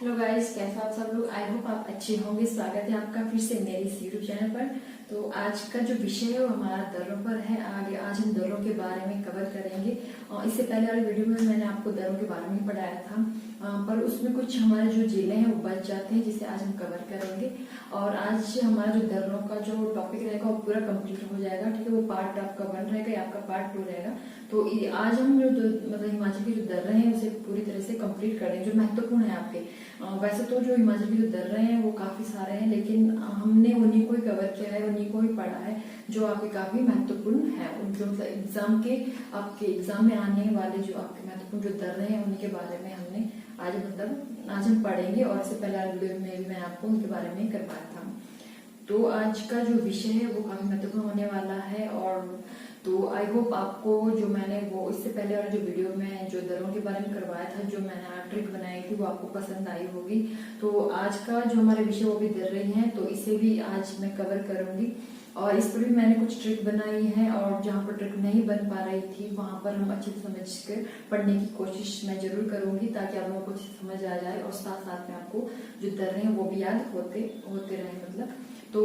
Hello guys, कैसा आप सब लोग। आई होप आप अच्छे होंगे। स्वागत है आपका फिर से मेरे इस यूट्यूब चैनल पर। तो आज का जो विषय है वो हमारा दर्रों पर है। आगे आज हम दर्रों के बारे में कवर करेंगे। और इससे पहले वाली वीडियो में मैंने आपको दर्रों के बारे में पढ़ाया था, पर उसमें कुछ हमारे जो जिले हैं वो बच जाते हैं, जिसे आज हम कवर करेंगे। और आज हमारा जो दर्रों का जो टॉपिक रहेगा वो पूरा कंप्लीट हो जाएगा। ठीक है, वो पार्ट आपका 1 रहेगा या आपका पार्ट 2 रहेगा। तो आज हम जो मतलब हिमाचल के जो दर्रे हैं उसे पूरी तरह से कंप्लीट करेंगे, जो महत्वपूर्ण है आपके। वैसे तो जो हिमाचल के जो दर्रे हैं वो काफी सारे हैं, लेकिन हमने उन्हीं को ही कवर किया है, उन्हीं को ही पढ़ा है जो आपके काफी महत्वपूर्ण है। उनके मतलब एग्जाम के आपके एग्जाम में आने वाले जो आपके महत्वपूर्ण जो दर्रे हैं उन्हीं के बारे में हमने आज हम पढ़ेंगे। और इससे पहले वाले वीडियो में भी मैं आपको उनके बारे में करवाया था। तो आज का जो विषय है वो काफी महत्वपूर्ण होने वाला है। और तो आई होप आपको जो मैंने वो इससे पहले वाले जो वीडियो में जो दरों के बारे में करवाया था, जो मैंने ट्रिक बनाई थी, वो आपको पसंद आई होगी। तो आज का जो हमारे विषय वो भी दर रही है, तो इसे भी आज मैं कवर करूंगी। और इस पर भी मैंने कुछ ट्रिक बनाई है, और जहाँ पर ट्रिक नहीं बन पा रही थी वहां पर हम अच्छे से समझ कर पढ़ने की कोशिश मैं जरूर करूंगी, ताकि आप लोगों को कुछ समझ आ जाए और साथ साथ में आपको जो दर रहे हैं वो भी याद होते रहे। मतलब तो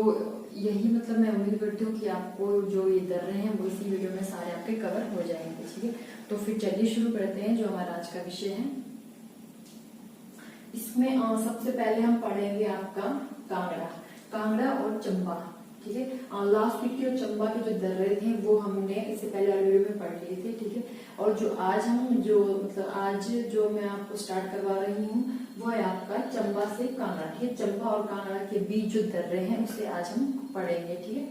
यही मतलब मैं उम्मीद करती हूँ कि आपको जो ये दर रहे हैं वो इसी वीडियो में सारे आपके कवर हो जाएंगे। ठीक है, तो फिर चलिए शुरू करते हैं जो हमारा आज का विषय है। इसमें सबसे पहले हम पढ़ेंगे आपका कांगड़ा और चंबा। ठीक है, लास्ट वीक के चंबा के जो दर्रे थे वो हमने इससे पहले वाले वीडियो में पढ़ लिए थे। ठीक है, और जो आज हम जो मतलब आज जो मैं आपको स्टार्ट करवा रही हूँ वो है आपका चंबा से कांगड़ा। ठीक है, चंबा और कांगड़ा के बीच जो दर्रे हैं उसे आज हम पढ़ेंगे। ठीक है,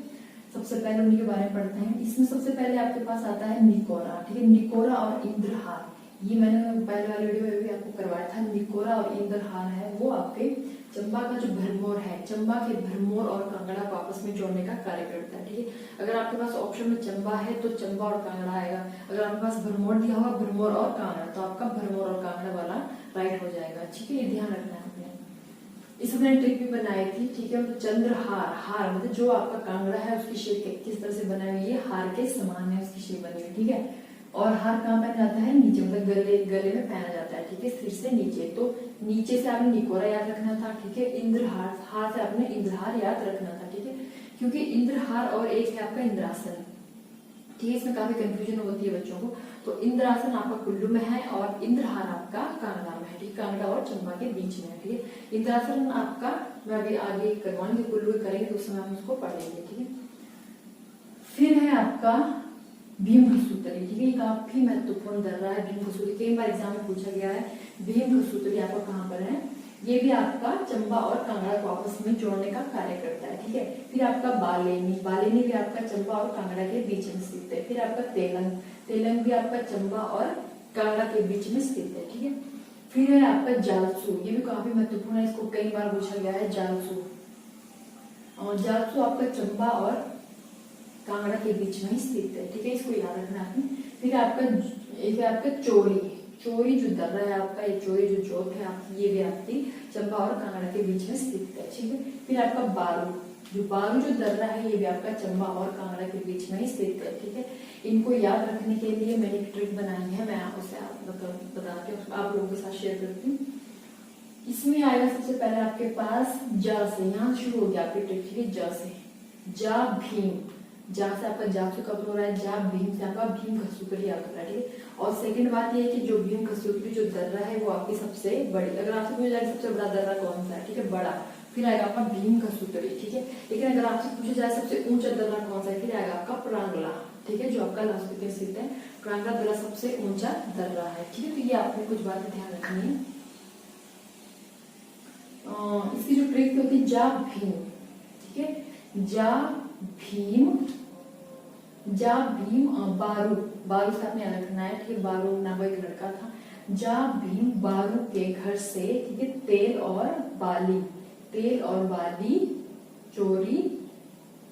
सबसे पहले उन्हीं के बारे में पढ़ते हैं। इसमें सबसे पहले आपके पास आता है निकोरा। ठीक है, निकोरा और इंद्रहार, ये मैंने पहले वाले वीडियो में भी आपको करवाया था। निकोरा और इंद्रहार है वो आपके चंबा का जो भरमौर है, चंबा के भरमौर और कांगड़ा को आपस में जोड़ने का कार्य करता है। ठीक है, अगर आपके पास ऑप्शन में चंबा है तो चंबा और कांगड़ा आएगा। अगर आपके पास भरमौर दिया हुआ भरमौर और कांगड़ा, तो आपका भरमौर और कांगड़ा वाला राइट हो जाएगा। ठीक है, ये ध्यान रखना है आपने। इसमें ट्रिक भी बनाई थी। ठीक है, तो चंद्रहार मतलब जो आपका कांगड़ा है उसकी शेप किस तरह से बनाई हुई है, हार के समान है उसकी शेप बनी हुई। ठीक है, और हार कहाँ पहना जाता है, नीचे, मतलब गले में पहना जाता है। ठीक है, सिर से नीचे। तो नीचे से आपने निकोरा याद रखना था। ठीक है, इंद्रहार, हार से आपने इंद्रहार याद रखना था। ठीक है, क्योंकि इंद्रहार और एक है आपका इंद्रासन। ठीक है, इसमें काफी कंफ्यूजन होती है बच्चों को। तो इंद्रासन आपका कुल्लू में है और इंद्रहार आपका कांगड़ा में है। ठीक, कांगड़ा और चंबा के बीच में है। ठीक है, इंद्रासन आपका मैं अभी आगे करवाऊंगी, कुल्लू करेंगे तो उस समय हम उसको पढ़ेंगे। ठीक है, फिर है आपका भीम खसूतरी। ठीक है, काफी महत्वपूर्ण दर्रा है भीम खसूतरी, कई बार एग्जाम में पूछा गया है। भीम खसूतरी आपको कहाँ पर है, ये भी आपका चंबा और कांगड़ा को आपस में जोड़ने का कार्य करता है। ठीक है, फिर आपका बालेनी भी आपका चंबा और कांगड़ा के बीच में स्थित है। फिर आपका तेलंग भी आपका चंबा और कांगड़ा के बीच में स्थित है। ठीक है, फिर है आपका जालसू, ये भी काफी महत्वपूर्ण है, इसको कई बार पूछा गया है। जालसू आपका चंबा और कांगड़ा के बीच में स्थित है। ठीक है, इसको याद रखना आपने। फिर आपका चोरी जो दर्रा है आपका, ये चोरी जो जोत है आपकी, ये भी आपकी चंबा और कांगड़ा के बीच में स्थित है। ठीक है, फिर आपका बारू जो दर्रा है ये भी आपका चंबा और कांगड़ा के बीच में स्थित है। ठीक है, इनको याद रखने के लिए मैंने एक ट्रिक बनाई है, मैं उसे बता के आप लोगों के साथ शेयर करती हूँ। इसमें आएगा सबसे पहले आपके पास जा से, यहाँ शुरू हो गया आपकी ट्रिक। ठीक है, जा से भीम, जहाँ से आपका जाप से कब हो रहा है, जा भीम से आपका भीम खसूतरी याद रहा है। ठीक है, और सेकंड बात ये है कि जो भीम खसूतरी जो दर्रा है वो आपकी सबसे बड़ी, अगर आपसे पूछा जाए सबसे बड़ा दर्रा कौन सा है, ठीक है, बड़ा, फिर आएगा आपका भीम खसूतरी। ठीक है, लेकिन अगर आपसे पूछा जाए सबसे ऊंचा दर्रा कौन सा है, फिर आएगा आपका प्रांगला। ठीक है, जो आपका लाहौल में स्थित है, प्रांगला दर्रा सबसे ऊंचा दर्रा है। ठीक है, तो ये आपने कुछ बातें ध्यान रखनी है। इसकी जो ट्रिक होती है जा भीम। ठीक है, जा भीम बारू से आपने याद रखना है। ठीक है, बारू नाम का एक लड़का था। जा भीम बारू के घर से, ठीक है, तेल और बाली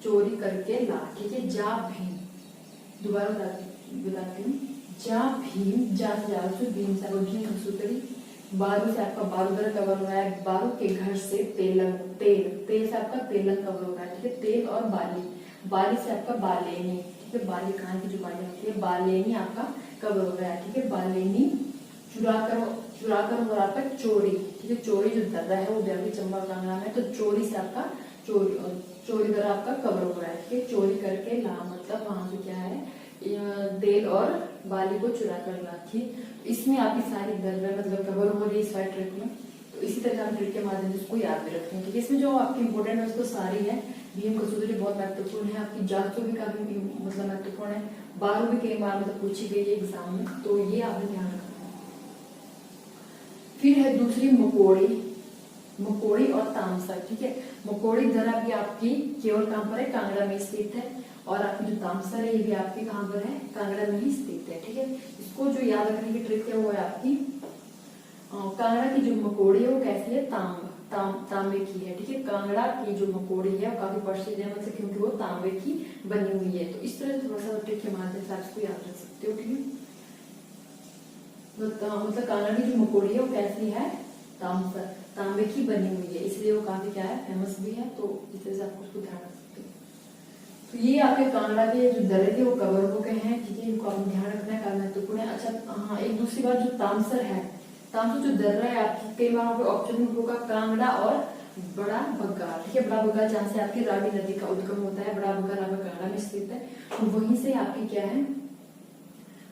चोरी करके ला। ठीक है, जा भीम, दोबारा बताती हूँ। जा भीम, जा से भीम से भीम खसूतरी, बारू से आपका बारू दर्रा कवर हो रहा है। बारू के घर से तेल से आपका तेलंग कवर हो रहा है। ठीक है, तेल और बाली से आपका बालेनी। ठीक है, बाली कहाँ की जो बाली होती है, बालेनी आपका कवर हो रहा है। ठीक है, बालेनी चुराकर और आपका चोरी, ठीक है, चोरी जो दर्रा है वो भी आपकी चंबा कांगड़ा में, तो चोरी से आपका चोरी दर्रा आपका कवर हो रहा है, ठीक है। चोरी करके ला मतलब वहां से क्या है, देल और बाली को चुरा कर ला, ठीक। इसमें आपकी सारी दर्रा मतलब कवर हो रही है इस वाइट ट्रिक में। तो इसी तरह हम ट्रिक के माध्यम से इसको याद भी रखते हैं, ठीक है। इसमें जो आपकी इंपोर्टेंट है उसको सारी है, भीम कसौटी बहुत महत्वपूर्ण है, आपकी जात भी काफी मतलब महत्वपूर्ण है, 12 भी कई बार मतलब पूछी गई है एग्जाम में, तो ये आपने ध्यान रखना है। फिर है दूसरी मकोड़ी और तामसा, ठीक है। मकोड़ी दर्रा भी आपकी केवल कहां पर है, कांगड़ा में स्थित है, और आपकी जो तामसर है ये भी आपकी कहां पर है, कांगड़ा में ही स्थित है, ठीक है। इसको जो याद रखने की ट्रिक है वो है आपकी कांगड़ा की जो मकोड़ी है वो कैसी है, तांबे की है, ठीक है। कांगड़ा की जो मकोड़ी है वो काफी प्रसिद्ध है, मतलब क्योंकि वो तांबे की बनी हुई है। तो इस तरह से थोड़ा सा ट्रिक के माध्यम से आप इसको याद रख सकते हो, ठीक है। मतलब कांगड़ा की जो मकोड़ी है वो कैसी है, तांबे की बनी हुई है, इसलिए वो काफी क्या है, फेमस भी है। तो इस तरह से आपको उसको ध्यान रख सकते हो। तो ये आपके कांगड़ा के जो दर्रे थे वो कवर हो गए हैं, ठीक है। इनको आपको ध्यान रखना है, काफी महत्वपूर्ण है। अच्छा हाँ, एक दूसरी बात जो तामसर है, तामसर जो दर्रा है आपकी, कई बार आपके ऑप्शन में होगा कांगड़ा और बड़ा बग्गा, ठीक है। बड़ा बग्गा जहाँ से आपकी रावी नदी का उद्गम होता है, बड़ा बग्गा आपका कांगड़ा में स्थित है, तो वहीं से आपकी क्या है,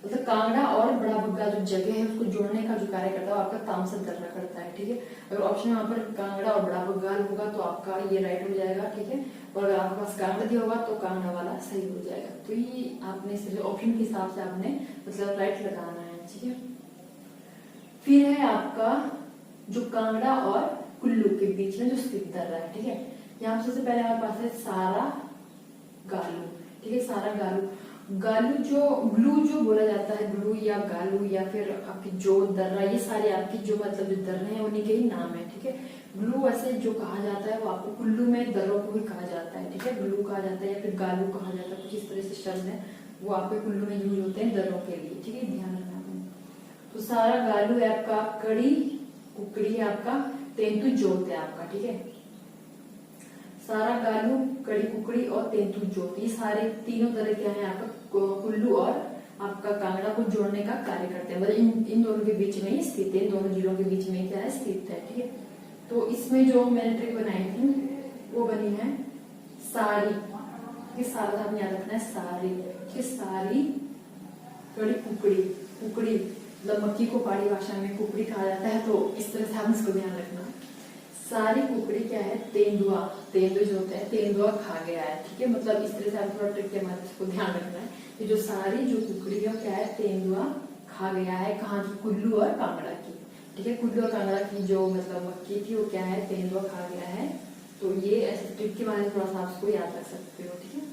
मतलब कांगड़ा और बड़ा बग्गा जो जगह है उसको जोड़ने का जो कार्य करता है वो आपका तामसर दर्रा करता है, ठीक है। अगर ऑप्शन में वहां पर कांगड़ा और बड़ा बग्गा होगा तो आपका ये राइट हो जाएगा, ठीक है। और अगर आपके पास कांगड़ा दिया होगा तो कांगड़ा वाला सही हो जाएगा। तो ये आपने सिर्फ ऑप्शन के हिसाब से आपने मतलब राइट लगाना है, ठीक है। फिर है आपका जो कांगड़ा और कुल्लू के बीच में जो स्थित दर्रा है, ठीक है। यहाँ सबसे पहले हमारे पास है सारा गालू, ठीक है। सारा गालू, ग्लू जो बोला जाता है, ग्लू या गालू या फिर आपकी जो दर्रा, ये सारे आपकी जो मतलब जो दर्रे हैं उन्हीं के ही नाम है, ठीक है। ग्लू ऐसे जो कहा जाता है वो आपको कुल्लू में दर्रों को ही कहा जाता है, ठीक है। ग्लू कहा जाता है या फिर गालू कहा जाता है, कुछ इस तरह से शब्द है वो आपके कुल्लू में यूज होते हैं दर्रों के लिए, ठीक है, ध्यान रखना। तो सारा गालू है आपका, कड़ी कुकड़ी है आपका, तेंतु जोत है आपका, ठीक है। सारा गालू, कड़ी कुकड़ी और तेंतु जोत, ये सारे तीनों तरह क्या है आपका कुल्लू और आपका कांगड़ा को जोड़ने का कार्य करते हैं, मतलब इन दोनों के बीच में ही स्थित है, इन दोनों जिलों के बीच में क्या है, स्थित है, ठीक है। तो इसमें जो मैंने ट्रिक बनाई थी वो बनी है सारी, सारा आपने याद रखना है, सारी, ठीक है। सारी कड़ी कुकड़ी मतलब मक्की को पहाड़ी भाषा में कुकड़ी कहा जाता है, तो इस तरह से हम इसको ध्यान रखना। सारी कुकड़ी क्या है, तेंदुआ जो होता है तेंदुआ खा गया है, ठीक है। मतलब इस तरह से आप थोड़ा ट्रिक के माध्यम से ध्यान रखना है कि जो सारी जो कुकड़ी है क्या है, तेंदुआ खा गया है, कहाँ की, कुल्लू और कांगड़ा की, ठीक है। कुल्लू और कांगड़ा की जो मतलब मक्की थी वो क्या है, तेंदुआ खा गया है। तो ये ऐसे ट्रिक के माध्यम से थोड़ा सा आप इसको याद रख सकते हो, ठीक है।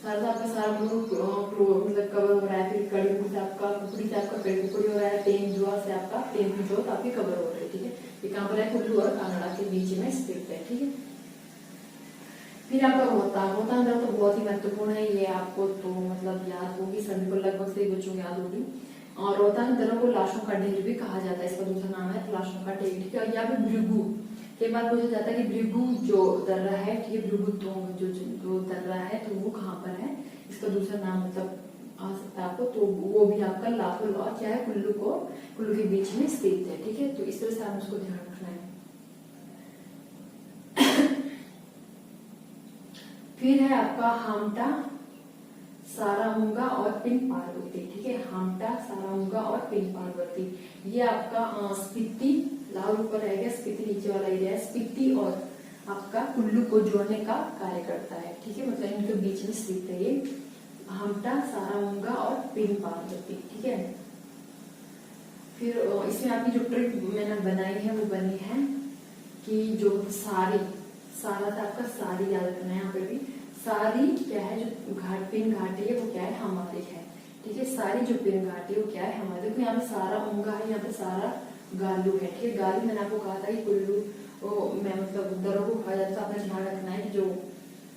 सारा आपका सारा मतलब कवर हो रहा है, फिर कड़ी से आपका कुकड़ी से आपका कड़ी कुकड़ी हो रहा है, तेंदुआ से आपका तेंदु जोत आपकी कवर हो रही है, ठीक है। ये कहाँ पर है, कुल्लू और कांगड़ा के बीच में स्थित है, ठीक है। फिर आपका रोहतांग दर्रा तो बहुत ही महत्वपूर्ण है, ये आपको तो मतलब याद होगी, सभी को लगभग सही बच्चों को याद होगी। और रोहतांग दर्रा को लाशों का ढेर भी कहा जाता है, इसका दूसरा नाम है लाशों का ढेर, ठीक है। या फिर भृगु, कई बार पूछा जाता है कि भृगु जो दर्रा है, ठीक है, भृगु जो दर्रा है तो वो कहाँ पर है, इसका दूसरा नाम मतलब आ सकता है आपको, तो वो भी आपका लाखों क्या है, कुल्लू के बीच में स्थित है, ठीक है। तो इस तरह से आप उसको ध्यान रखना है। फिर है आपका हामटा, सारामुंगा और पिन पार्वती, ठीक है। हामटा, सारामुंगा और पिन पार्वती, ये आपका स्पीति, लाल ऊपर रहेगा, स्पीति नीचे वाला एरिया है, स्पीति और आपका कुल्लू को जोड़ने का कार्य करता है, ठीक है। मतलब इनके बीच में स्थित है ये हामटा, सारामुंगा और पिन पार्वती, ठीक है। फिर इसमें आपकी जो ट्रिक मैंने बनाई है वो बनी है कि जो सारा था आपका, सारी याद रखना है। यहाँ पे भी सारी क्या है, जो पिन घाटी है वो क्या है, हमारी है, ठीक है। सारी जो पिन घाटी है वो क्या है, हमारी। देखो यहाँ पे सारा उंगा है, यहाँ पे सारा गालू है, ठीक है। गालू मैंने आपको कहा था कि कुल्लू में मतलब दरों को खाया जाता है, आपने ध्यान रखना है कि जो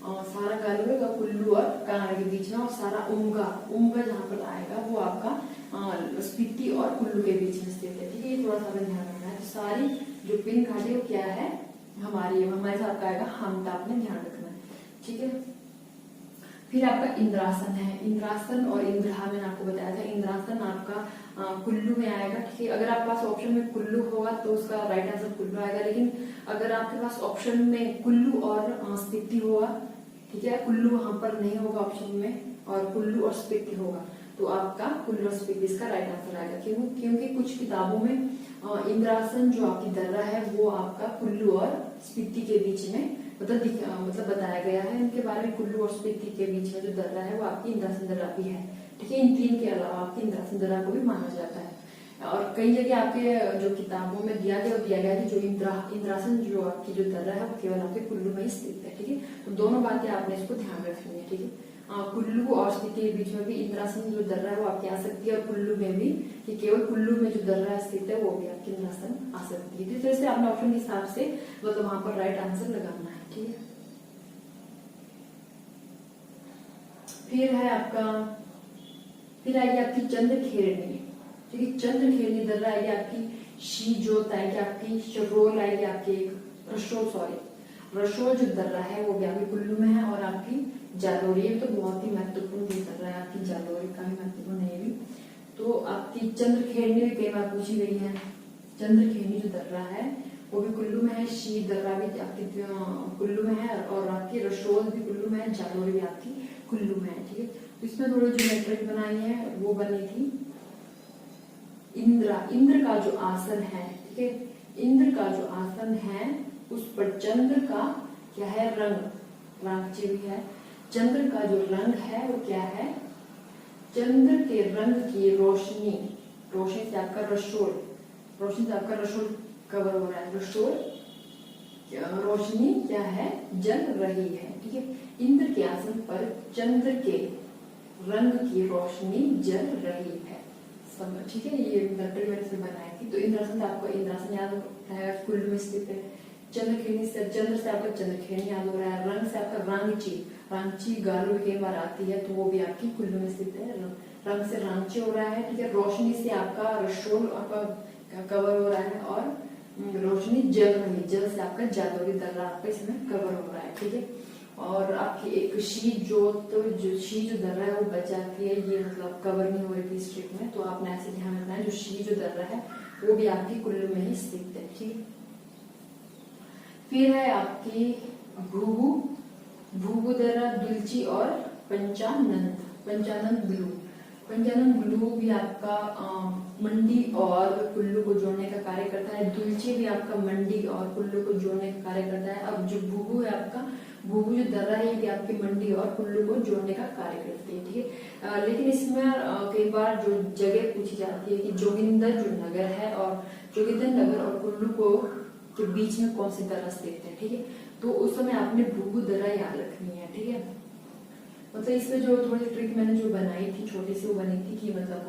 सारा गालू है कुल्लू और कांगड़ा के बीच में, और सारा उंगा जहाँ पर आएगा वो आपका स्पीति और कुल्लू के बीच में स्थित है, ठीक है। ये थोड़ा सा ध्यान रखना है। तो सारी जो पिन घाटी वो क्या है, हमारी है, हमारे साथ आएगा हामटा, आपने ध्यान रखना है, ठीक है। फिर आपका इंद्रासन है। इंद्रासन और इंद्रहा मैंने आपको बताया था। इंद्रासन आपका कुल्लू में आएगा, ठीक है। अगर आपके पास ऑप्शन में कुल्लू होगा तो उसका राइट आंसर कुल्लू आएगा, लेकिन अगर आपके पास ऑप्शन में कुल्लू और स्पीति होगा, ठीक है, कुल्लू वहां पर नहीं होगा ऑप्शन में और कुल्लू और स्पीति होगा, तो आपका कुल्लू और स्पीति इसका राइट आंसर आएगा। क्यों? क्योंकि कुछ किताबों में इंद्रासन जो आपकी दर्रा है वो आपका कुल्लू और स्पीति के बीच में मतलब बताया गया है इनके बारे में। कुल्लू और स्पीति के बीच में जो दर्रा है वो आपकी इंद्रासन दर्रा भी है, ठीक है। इन तीन के अलावा आपकी इंद्रासन दर्रा को भी माना जाता है। और कई जगह आपके जो किताबों में दिया गया कि जो इंद्रासन जो आपकी जो दर्रा है वो केवल आपके कुल्लू में ही स्थित है, ठीक है। तो दोनों बातें आपने इसको ध्यान रखनी है, ठीक है। कुल्लू और स्पीति के बीच में भी इंद्रासन जो दर्रा है वो आपकी आ सकती है, और कुल्लू में भी, कि केवल कुल्लू में जो दर्रा स्थित है वो भी आपकी इंद्रासन आ सकती है। इस तरह से आपने ऑप्शन के हिसाब से मतलब वहां पर राइट आंसर लगाना है, ठीक है। फिर आएगी आपकी चंद्रखेरनी, ठीक है। चंद्रखेरनी दर्रा आएगी आपकी शीजोत आएगी, आपकी शरोल आएगी, आपकी रसोल जो दर्रा है वो भी आपके कुल्लू में है, और आपकी जालोरी, ये तो बहुत ही महत्वपूर्ण दर्रा है आपकी जालोरी का भी महत्वपूर्ण है भी। तो आपकी चंद्रखेरनी भी कई बार पूछी गई है। चंद्रखेरनी जो दर्रा है वो भी कुल्लू में है, शी दर्रा भी आपकी कुल्लू में है, और आपकी रसोल भी कुल्लू में है, जालोरी भी आपकी कुल्लू में है, ठीक है। तो इसमें थोड़ी जो मैट्रिक बनाई है वो बनी थी इंद्र का जो आसन है, ठीक है। इंद्र का जो आसन है उस पर चंद्र का क्या है, रंग भी है। चंद्र का जो रंग है वो क्या है, चंद्र के रंग की रोशनी से आपका रसोल कवर हो रहा है। रसोल रोशनी क्या है, जल रही है, ठीक है। इंद्र के आसन पर चंद्र के रंग की रोशनी जल रही है, ठीक है। ये मैंने से बनाई थी। तो इंद्रासन आपको इंद्रासन याद है, कुल्लू में स्थित है। चंद्रखेरनी से चंद्र से आपका चंद्रखेरनी याद हो रहा है। रंग से आपका रांची गालू कई बार आती है, तो वो भी आपकी कुल्लू में स्थित है। रंग से रांची हो रहा है, ठीक है। रोशनी से आपका रसोल आपका कवर हो रहा है, और रोशनी जल से आपका जालोरी दर्रा आपका इसमें कवर हो रहा है, ठीक है। और आपकी एक शी जो दर्रा है वो बच जाती है, ये मतलब कवर नहीं हो रही थी स्ट्रिप में, तो आपने ऐसे ध्यान रखना है। जो शी जो दर्रा है वो भी आपकी कुल्लू में ही स्थित है, ठीक है। फिर है आपकी भूभू दर्रा, दुलची और पंचानंद ब्लू भी आपका मंडी और कुल्लू को जोड़ने का कार्य करता है। दुलची भी आपका मंडी और कुल्लू को जोड़ने का कार्य करता है। अब जो भूभू है आपका, भूभू जो दर्रा है ये भी आपकी मंडी और कुल्लू को जोड़ने का कार्य करती है, ठीक है। लेकिन इसमें कई बार जो जगह पूछी जाती है कि जोगिंदर जो नगर है और जोगिंदर नगर और कुल्लू को के बीच में कौन सी दर्रा स्थित है, ठीक है। तो उस समय आपने भूभू दर्रा याद रखनी है, ठीक है। मतलब इसमें जो थोड़ी ट्रिक मैंने जो बनाई थी छोटी सी, वो बनी थी कि मतलब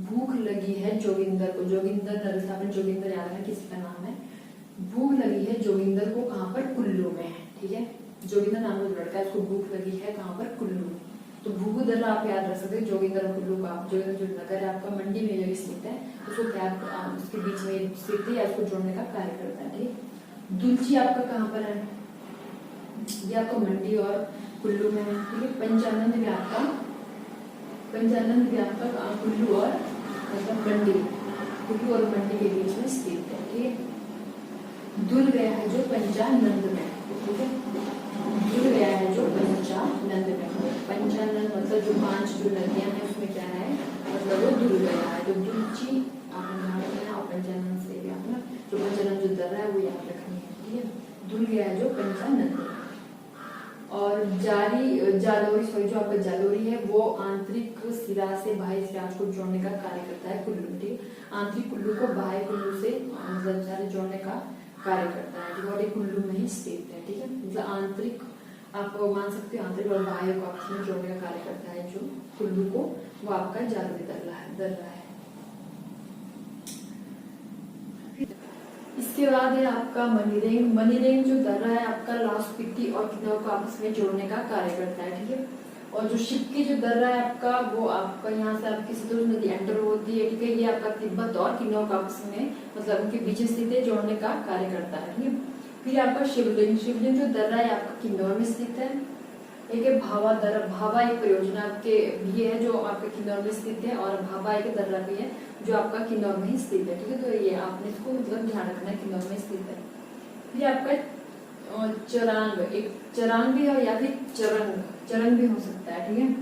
भूख लगी है जोगिंदर को, जोगिंदर नगर, आपने जोगिंदर याद है किसका नाम है। भूख लगी है जोगिंदर को कहाँ पर, कुल्लू में है, ठीक है। जोगिंदर नाम का लड़का है, उसको भूख लगी है कहाँ पर, कुल्लू। तो भूभू दर्रा आप याद रख सकते हैं। जोगिंदर और कुल्लू का जोगिंदर जो नगर है आपका मंडी में जो स्थित है, उसको क्या उसके बीच में स्थित है या उसको जोड़ने का कार्य करता है, ठीक। दुलची आपका कहाँ पर है, ये आपका मंडी और कुल्लू में है, ठीक है। पंचानंद भी आपका कुल्लू और मतलब कुल्लू और मंडी के बीच में स्थित है, ठीक है। दुल गया है जो पंचानंद में, ठीक है। जुड़ गया है जो पंचानंद में। पंचानंद मतलब जो 5 जो नदियां हैं उसमें क्या है, मतलब वो जुड़ गया है। तो दुलची आपने ध्यान रखना है, और पंचानंद से भी आपने जो पंचानंद जो दर्रा है वो याद रखनी है, ठीक है। जुड़ गया है जो पंचानंद। और जालोरी जो आपका जालोरी है वो आंतरिक सिरा से बाह्य सिरा को जोड़ने का कार्य करता है कुल्लू में, ठीक है। आंतरिक कुल्लू को बाह्य कुल्लू से मतलब जोड़ने का कार्य करता है, ठीक है। और ये कुल्लू में ही स्थित है, ठीक है। मतलब आंतरिक आप मान सकते हैं, आंतरिक और बाह्य को आपस में जोड़ने का कार्य करता है जो कुल्लू को, वो आपका जालोरी दर्रा है। इसके बाद है आपका मनीरेंग जो दर्रा है आपका लाहौल-स्पीति और किन्नौर को आपस में जोड़ने का कार्य करता है, ठीक है। और जो शिपकी जो दर्रा है आपका, वो आपका यहाँ से आपकी सतलुज नदी एंटर होती है, ठीक है। ये आपका तिब्बत और किन्नौर को आपस में मतलब उनके बीच स्थित है, जोड़ने का कार्य करता है, ठीक है। फिर आपका शिवलिंग जो दर्रा है आपका किन्नौर में स्थित है। एक है भावा दर्रा। भावा एक परियोजना आपके भी है जो आपके किन्नौर में स्थित है, और भाभा एक दर्रा भी है जो आपका किन्नौर में ही स्थित है। ठीक है, तो ये आपने इसको मतलब ध्यान रखना है, किन्नौर में स्थित है। फिर आपका चरांग, एक चरांग भी है या फिर चरंग, चरंग भी हो सकता है। ठीक है,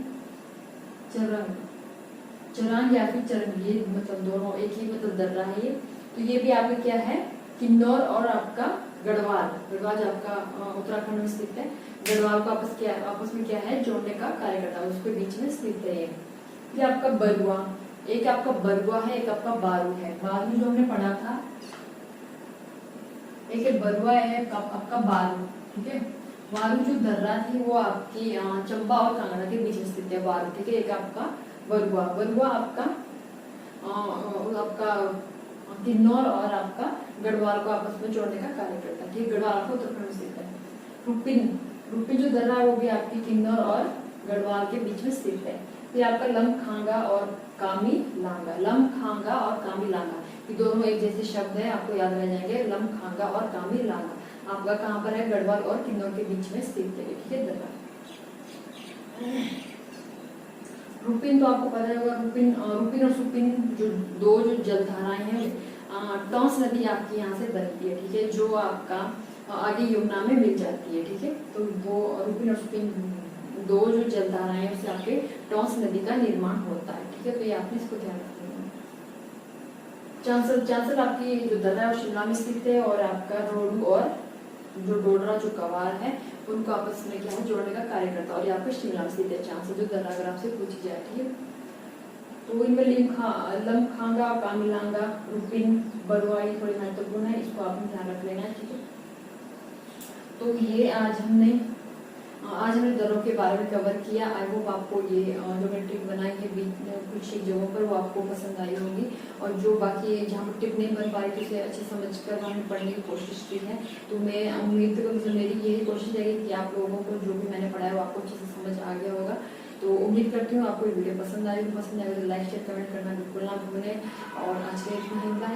चरंग, चरांग या फिर चरंग, ये मतलब दोनों एक ही मतलब दर्रा है ये। तो ये भी आपका क्या है, किन्नौर और आपका गढ़वाल, गढ़वाल जो आपका उत्तराखंड में स्थित है, गढ़वाल को आपस में क्या है जोड़ने का कार्य करता है, उसके बीच में स्थित है ये। फिर आपका बरुआ, एक आपका बरुआ है, एक आपका बारू है। बारू जो हमने पढ़ा था, एक है बरुआ है, आपका बारू। ठीक है, बारू जो दर्रा थी वो आपकी चंबा और कांगड़ा के बीच में स्थित है बारू। ठीक है, एक आपका बरुआ, बरुआ आपका किन्नौर और आपका गढ़वाल को आपस में जोड़ने का कार्य करता है। ठीक है, गढ़वाल आपका उत्तराखंड में स्थित है। रुपिन, रुपिन जो दर्रा है वो भी आपकी किन्नौर और गढ़वाल के बीच में स्थित है। फिर आपका लमखांगा और कामी लांगा, लमखांगा और कामी लांगा, ये दोनों एक जैसे शब्द है, आपको याद रह जाएंगे, लमखांगा और कामी लांगा। आपका कहाँ पर है, गढ़वाल और किन्नौर के बीच में स्थित है। ठीक है, दर्रा। रुपिन तो आपको पता होगा, रुपिन और सुपिन जो दो जो जलधाराएं हैं, टॉस नदी आपकी यहाँ से बनती है। ठीक है, जो आपका आगे यमुना में मिल जाती है। ठीक है, तो वो रुपिन और सुपिन दो जो जलधाराएं उससे आपके टॉस नदी का निर्माण होता है। ठीक है, तो ये आपने इसको ध्यान रखना है। चांसल, चांसल आपकी जो दर्रा है शिमला में स्थित है, और आपका रोडू और जो डोडरा जो कवार है उनको आपस में क्या है जोड़ने का कार्य करता है, और यहाँ पे शिमला में स्थित है चांसल जो दर्रा अगर आपसे पूछी जाए। ठीक है, तो इनमें लमखांगा, कामिलांगा, रुपिन, बरुआ ये थोड़ी महत्वपूर्ण है, इसको आपने ध्यान रख लेना है। ठीक है, तो ये आज हमने दरों के बारे में कवर किया। आई होप आपको ये जो मैंने टिप बनाई है कुछ एक जगहों पर वो आपको पसंद आई होगी, और जो बाकी जहाँ पर टिप नहीं बन पाई थी उसे अच्छे समझ कर हमने पढ़ने की कोशिश की है। तो मैं उम्मीद करूँ, मेरी यही कोशिश है कि आप लोगों को जो भी मैंने पढ़ाया वो आपको अच्छे से समझ आ गया होगा। तो उम्मीद करती हूँ आपको ये वीडियो पसंद आएगी। पसंद आएगा तो लाइक शेयर कमेंट करना बिल्कुल ना भूलें। और आज के लिए इतना ही,